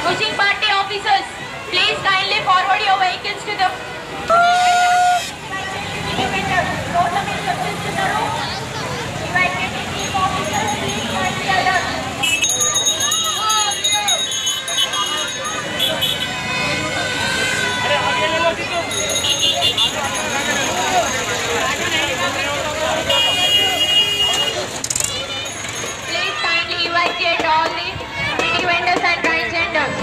Pushing party officers, please kindly forward your vehicles to the please kindly evacuate all the city vendors and transgenders.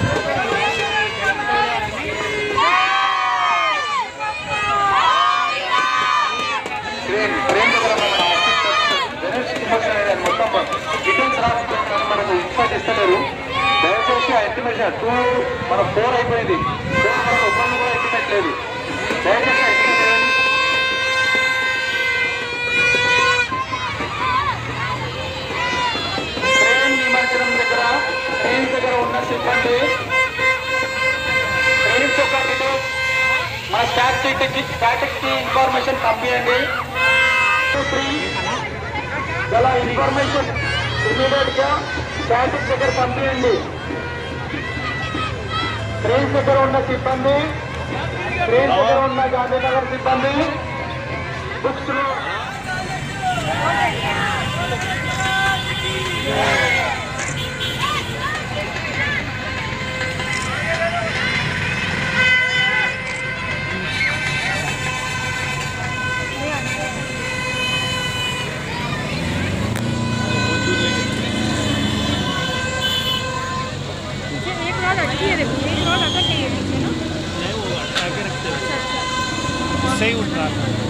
మొత్తం details రాసుకుంటున్నాను, మనకు ఇన్ఫార్ట్ ఇస్తలేరు. దయచేసి ఆ estimation 2 మన 4 అయిపోయింది. 4 మనకు ఒక్కరిని కూడా ఎస్టిమేట్ లేదు. దయచేసి ఆ ఎస్టిమేట్ చేయండి. ట్రైన్ నిమజ్జనం దగ్గర ట్రైన్ దగ్గర ఉన్న సిబ్బంది ట్రైన్స్ యొక్క డీటెయిల్స్ మన స్టాటిక్ ఇన్ఫర్మేషన్ పంపించండి. 2, 3 చాలా ఇన్ఫర్మేషన్ ఇమీడియట్ గా స్టాటిక్ దగ్గర పంపించండి. ట్రైన్స్ దగ్గర ఉన్న సిబ్బంది, ట్రైన్ దగ్గర ఉన్న గాంధీనగర్ సిబ్బంది బుక్స్ లో सही उठ रहा है।